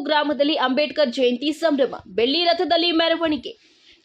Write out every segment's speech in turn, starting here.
ಗ್ರಾಮದಲ್ಲಿ ಅಂಬೇಡ್ಕರ್ ಜಯಂತಿ ಸಂಭ್ರಮ, ಬೆಳ್ಳಿ ರಥದಲ್ಲಿ ಮೆರವಣಿಗೆ.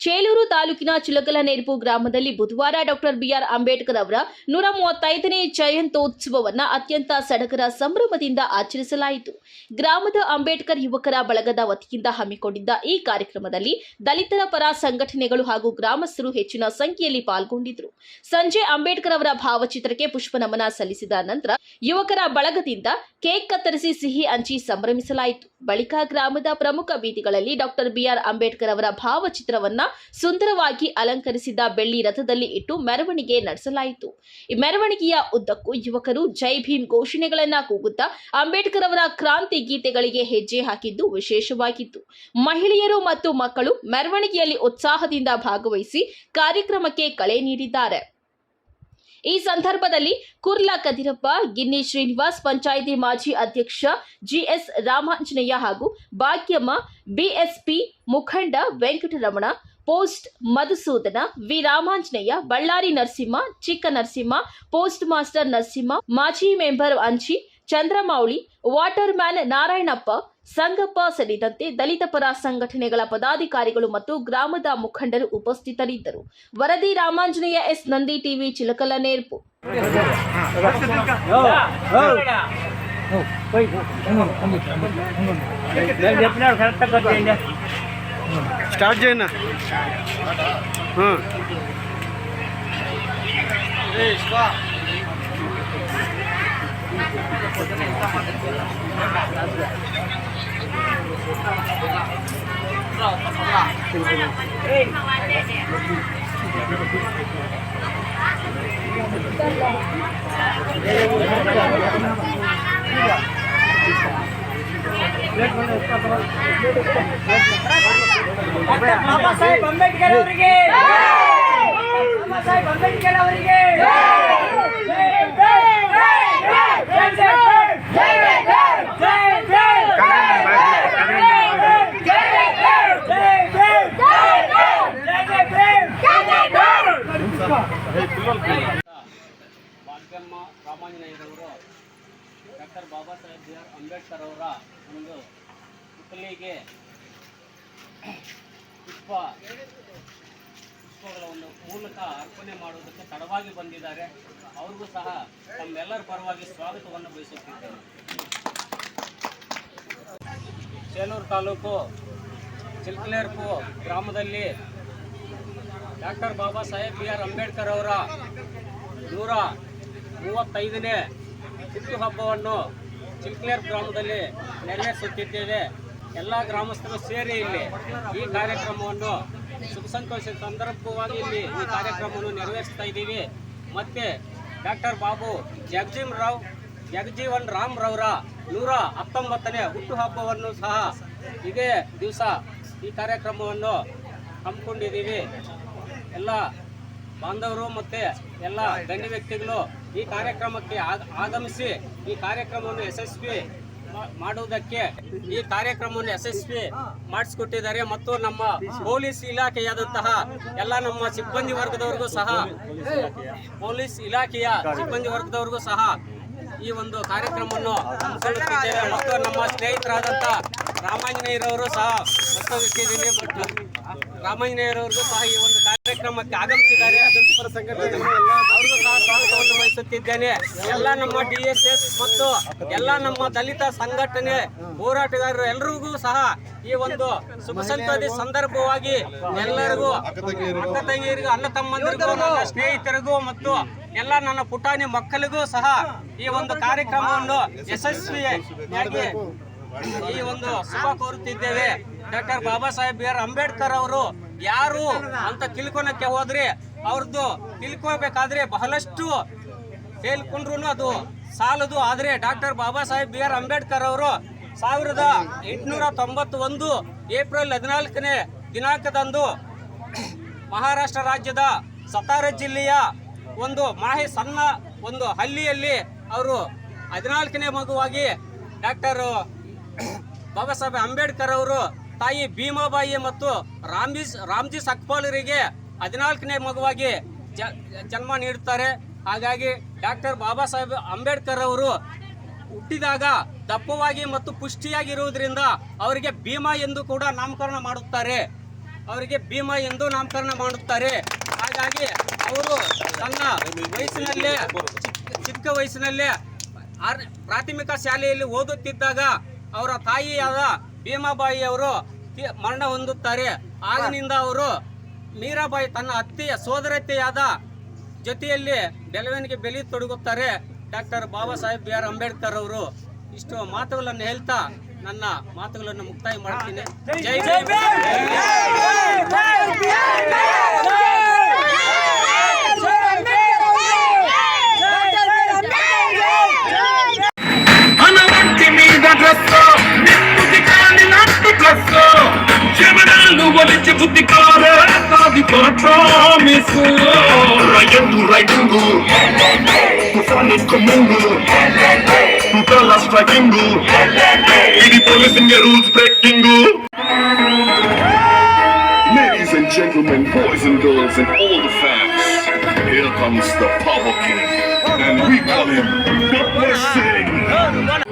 ಚೇಳೂರು ತಾಲೂಕಿನ ಚಿಲಕಲನೇರ್ಪು ಗ್ರಾಮದಲ್ಲಿ ಬುಧವಾರ ಡಾಕ್ಟರ್ ಬಿಆರ್ ಅಂಬೇಡ್ಕರ್ ಅವರ 135ನೇ ಜಯಂತ್ಯೋತ್ಸವವನ್ನು ಅತ್ಯಂತ ಸಡಗರ ಸಂಭ್ರಮದಿಂದ ಆಚರಿಸಲಾಯಿತು. ಗ್ರಾಮದ ಅಂಬೇಡ್ಕರ್ ಯುವಕರ ಬಳಗದ ವತಿಯಿಂದ ಹಮ್ಮಿಕೊಂಡಿದ್ದ ಈ ಕಾರ್ಯಕ್ರಮದಲ್ಲಿ ದಲಿತರ ಪರ ಸಂಘಟನೆಗಳು ಹಾಗೂ ಗ್ರಾಮಸ್ಥರು ಹೆಚ್ಚಿನ ಸಂಖ್ಯೆಯಲ್ಲಿ ಪಾಲ್ಗೊಂಡಿದ್ದರು. ಸಂಜೆ ಅಂಬೇಡ್ಕರ್ ಅವರ ಭಾವಚಿತ್ರಕ್ಕೆ ಪುಷ್ಪ ನಮನ ಸಲ್ಲಿಸಿದ ನಂತರ ಯುವಕರ ಬಳಗದಿಂದ ಕೇಕ್ ಕತ್ತರಿಸಿ ಸಿಹಿ ಹಂಚಿ ಸಂಭ್ರಮಿಸಲಾಯಿತು. ಬಳಿಕ ಗ್ರಾಮದ ಪ್ರಮುಖ ಬೀದಿಗಳಲ್ಲಿ ಡಾಕ್ಟರ್ ಬಿಆರ್ ಅಂಬೇಡ್ಕರ್ ಅವರ ಭಾವಚಿತ್ರವನ್ನ ಸುಂದರವಾಗಿ ಅಲಂಕರಿಸಿದ ಬೆಳ್ಳಿ ರಥದಲ್ಲಿ ಇಟ್ಟು ಮೆರವಣಿಗೆ ನಡೆಸಲಾಯಿತು. ಈ ಮೆರವಣಿಗೆಯ ಉದ್ದಕ್ಕೂ ಯುವಕರು ಜೈ ಭೀಮ್ ಘೋಷಣೆಗಳನ್ನ ಕೂಗುತ್ತಾ ಅಂಬೇಡ್ಕರ್ ಅವರ ಕ್ರಾಂತಿ ಗೀತೆಗಳಿಗೆ ಹೆಜ್ಜೆ ಹಾಕಿದ್ದು ವಿಶೇಷವಾಗಿತ್ತು. ಮಹಿಳೆಯರು ಮತ್ತು ಮಕ್ಕಳು ಮೆರವಣಿಗೆಯಲ್ಲಿ ಉತ್ಸಾಹದಿಂದ ಭಾಗವಹಿಸಿ ಕಾರ್ಯಕ್ರಮಕ್ಕೆ ಕಳೆ ನೀಡಿದ್ದಾರೆ. ಈ ಸಂದರ್ಭದಲ್ಲಿ ಕುರ್ಲಾ ಕದಿರಪ್ಪ, ಗಿನ್ನಿ ಶ್ರೀನಿವಾಸ್, ಪಂಚಾಯಿತಿ ಮಾಜಿ ಅಧ್ಯಕ್ಷ ಜಿಎಸ್ ರಾಮಾಂಜನೇಯ ಹಾಗೂ ಭಾಗ್ಯಮ್ಮ, ಬಿಎಸ್ಪಿ ಮುಖಂಡ ವೆಂಕಟರಮಣ, ಪೋಸ್ಟ್ ಮಧುಸೂದನ, ವಿ ರಾಮಾಂಜನೇಯ, ಬಳ್ಳಾರಿ ನರಸಿಂಹ, ಚಿಕ್ಕ ನರಸಿಂಹ, ಪೋಸ್ಟ್ ಮಾಸ್ಟರ್ ನರಸಿಂಹ, ಮಾಜಿ ಮೆಂಬರ್ ಅಂಚಿ ಚಂದ್ರಮೌಳಿ, ವಾಟರ್ ಮ್ಯಾನ್ ನಾರಾಯಣಪ್ಪ, ಸಂಗಪ್ಪ ಸೇರಿದಂತೆ ದಲಿತ ಪರ ಸಂಘಟನೆಗಳ ಪದಾಧಿಕಾರಿಗಳು ಮತ್ತು ಗ್ರಾಮದ ಮುಖಂಡರು ಉಪಸ್ಥಿತರಿದ್ದರು. ವರದಿ Ramanjaneya, S Nandi TV, Chilakalaneripu. Start చేయనా ಬಾಬಾ ಸಾಹೇಬ್ ಅಂಬೇಡ್ಕರ್ ಅವರಿಗೆ, ಬಾಬಾ ಸಾಹೇಬ್ ಅಂಬೇಡ್ಕರ್ ಅವರಿಗೆ ಭಾಗ್ಯಮ್ಮ ರಾಮಾಂಜನೇಯರವರು ಡಾಕ್ಟರ್ ಬಾಬಾ ಸಾಹೇಬ್ ಬಿಆರ್ ಅಂಬೇಡ್ಕರ್ ಅವರ ಒಂದು ಪುತ್ಥಳಿಗೆ ಪುಷ್ಪಗಳ ಒಂದು ಮೂಲಕ ಅರ್ಪಣೆ ಮಾಡುವುದಕ್ಕೆ ತಡವಾಗಿ ಬಂದಿದ್ದಾರೆ. ಅವ್ರಿಗೂ ಸಹ ತಮ್ಮೆಲ್ಲರ ಪರವಾಗಿ ಸ್ವಾಗತವನ್ನು ಬಯಸುತ್ತಿದ್ದೇನೆ. ಚೇಳೂರು ತಾಲೂಕು ಚಿಲಕಲನೇರ್ಪು ಗ್ರಾಮದಲ್ಲಿ ಡಾಕ್ಟರ್ ಬಾಬಾ ಸಾಹೇಬ್ ಬಿಆರ್ ಅಂಬೇಡ್ಕರ್ ಅವರ 135ನೇ ಹುಟ್ಟುಹಬ್ಬವನ್ನು ಚಿಲಕಲನೇರ್ಪು ಗ್ರಾಮದಲ್ಲಿ ನೆರವೇರಿಸುತ್ತಿದ್ದೇವೆ. ಎಲ್ಲ ಗ್ರಾಮಸ್ಥರು ಸೇರಿ ಇಲ್ಲಿ ಈ ಕಾರ್ಯಕ್ರಮವನ್ನು ಶುಭ ಸಂತೋಷದ ಸಂದರ್ಭವಾಗಿ ಇಲ್ಲಿ ಈ ಕಾರ್ಯಕ್ರಮವನ್ನು ನೆರವೇರಿಸ್ತಾ ಇದ್ದೀವಿ. ಮತ್ತು ಡಾಕ್ಟರ್ ಬಾಬು ಜಗಜೀವನ್ ರಾಮ್ ರವರ 119ನೇ ಹುಟ್ಟುಹಬ್ಬವನ್ನು ಸಹ ಇದೇ ದಿವಸ ಈ ಕಾರ್ಯಕ್ರಮವನ್ನು ಹಮ್ಮಿಕೊಂಡಿದ್ದೀವಿ. ಎಲ್ಲ ಬಾಂಧವರು ಮತ್ತು ಎಲ್ಲ ಗಣ್ಯ ವ್ಯಕ್ತಿಗಳು ಈ ಕಾರ್ಯಕ್ರಮಕ್ಕೆ ಆಗಮಿಸಿ ಈ ಕಾರ್ಯಕ್ರಮವನ್ನು ಯಶಸ್ವಿ ಮಾಡುವುದಕ್ಕೆ ಈ ಕಾರ್ಯಕ್ರಮವನ್ನು ಯಶಸ್ವಿ ಮಾಡಿಸಿಕೊಟ್ಟಿದ್ದಾರೆ. ಮತ್ತು ನಮ್ಮ ಪೊಲೀಸ್ ಇಲಾಖೆಯಾದಂತಹ ಎಲ್ಲ ನಮ್ಮ ಸಿಬ್ಬಂದಿ ವರ್ಗದವರಿಗೂ ಸಹ ಪೊಲೀಸ್ ಇಲಾಖೆಯ ಸಿಬ್ಬಂದಿ ವರ್ಗದವರಿಗೂ ಸಹ ಈ ಒಂದು ಕಾರ್ಯಕ್ರಮವನ್ನು ಹಮ್ಮಿಕೊಳ್ಳುತ್ತಿದ್ದೇವೆ. ಮತ್ತು ನಮ್ಮ ಸ್ನೇಹಿತರಾದಂಥ ರಾಮಾಂಜನೇಯರವರು ಸಹ ರಾಮಾಂಜನೇಯರವ್ರಿಗೂ ಸಹ ಈ ಒಂದು ಕಾರ್ಯಕ್ರಮಕ್ಕೆ ಆಗಮಿಸಿದ್ದಾರೆ. ಅವ್ರಿಗೂ ಸಹ ಸ್ವಾಗತವನ್ನು ವಹಿಸುತ್ತಿದ್ದೇನೆ. ಎಲ್ಲ ನಮ್ಮ DSS ಮತ್ತು ಎಲ್ಲ ನಮ್ಮ ದಲಿತ ಸಂಘಟನೆ ಹೋರಾಟಗಾರರು ಎಲ್ಲರಿಗೂ ಸಹ ಈ ಒಂದು ಶುಭ ಸಂತೋಷ ಸಂದರ್ಭವಾಗಿ ಎಲ್ಲರಿಗೂ ಅಕ್ಕ ತಂಗಿಯರಿಗೂ ಅಣ್ಣ ತಮ್ಮಂದಿರಿಗೂ ನನ್ನ ಸ್ನೇಹಿತರಿಗೂ ಮತ್ತು ಎಲ್ಲ ನನ್ನ ಪುಟಾಣಿ ಮಕ್ಕಳಿಗೂ ಸಹ ಈ ಒಂದು ಕಾರ್ಯಕ್ರಮವನ್ನು ಯಶಸ್ವಿಯಾಗಿ ಈ ಒಂದು ಶುಭ ಕೋರುತ್ತಿದ್ದೇವೆ. ಡಾಕ್ಟರ್ ಬಾಬಾ ಸಾಹೇಬ್ ಬಿಆರ್ ಅಂಬೇಡ್ಕರ್ ಅವರು ಯಾರು ಅಂತ ತಿಳ್ಕೊಳಕ್ಕೆ ಹೋದ್ರೆ ಅವ್ರದ್ದು ತಿಳ್ಕೋಬೇಕಾದ್ರೆ ಬಹಳಷ್ಟು ಹೇಳ್ಕೊಂಡ್ರು ಅದು ಸಾಲದು. ಆದರೆ ಡಾಕ್ಟರ್ ಬಾಬಾ ಸಾಹೇಬ್ ಬಿಆರ್ ಅಂಬೇಡ್ಕರ್ ಅವರು 1891 ಏಪ್ರಿಲ್ 14ನೇ ದಿನಾಂಕದಂದು ಮಹಾರಾಷ್ಟ್ರ ರಾಜ್ಯದ ಸತಾರಾ ಜಿಲ್ಲೆಯ ಒಂದು ಸಣ್ಣ ಒಂದು ಹಳ್ಳಿಯಲ್ಲಿ ಅವರು 14ನೇ ಮಗುವಾಗಿ ಡಾಕ್ಟರ್ ಬಾಬಾ ಸಾಹೇಬ್ ಅಂಬೇಡ್ಕರ್ ಅವರು ತಾಯಿ ಭೀಮಾಬಾಯಿ ಮತ್ತು ರಾಮ್ಜಿ ಸಕ್ಪಾಲರಿಗೆ 14ನೇ ಮಗುವಾಗಿ ಜನ್ಮ ನೀಡುತ್ತಾರೆ. ಹಾಗಾಗಿ ಡಾಕ್ಟರ್ ಬಾಬಾ ಸಾಹೇಬ್ ಅಂಬೇಡ್ಕರ್ ಅವರು ಹುಟ್ಟಿದಾಗ ದಪ್ಪವಾಗಿ ಮತ್ತು ಪುಷ್ಟಿಯಾಗಿರುವುದರಿಂದ ಅವರಿಗೆ ಭೀಮ ಎಂದು ಕೂಡ ನಾಮಕರಣ ಮಾಡುತ್ತಾರೆ. ಹಾಗಾಗಿ ಅವರು ತನ್ನ ವಯಸ್ಸಿನಲ್ಲೇ ಚಿಕ್ಕ ವಯಸ್ಸಿನಲ್ಲೇ ಪ್ರಾಥಮಿಕ ಶಾಲೆಯಲ್ಲಿ ಓದುತ್ತಿದ್ದಾಗ ಅವರ ತಾಯಿಯಾದ ಭೀಮಾಬಾಯಿ ಅವರು ಮರಣ ಹೊಂದುತ್ತಾರೆ. ಆಗಿನಿಂದ ಅವರು ಮೀರಾಬಾಯಿ ತನ್ನ ಅತ್ತೆಯ ಸೋದರತ್ತೆಯಾದ ಜೊತೆಯಲ್ಲಿ ಬೆಳವಣಿಗೆ ಬೆಲೆ ತೊಡಗುತ್ತಾರೆ. Doctor Baba Saheb B R Ambedkar ಅವರು ಇಷ್ಟು ಮಾತುಗಳನ್ನು ಹೇಳ್ತಾ ನನ್ನ ಮಾತುಗಳನ್ನು ಮುಕ್ತಾಯ ಮಾಡ್ತೀನಿ. ಜೈ జమనాలు వలిచి బుద్ధికార నాది ప్రామిసు రైడింగు తుఫాను కమ్ముంగు తుతల స్ట్రైకింగు ఇది policing rules breaking. Ladies and gentlemen, boys and girls and all the fans, here comes the Power King and we call him Dr. Singh.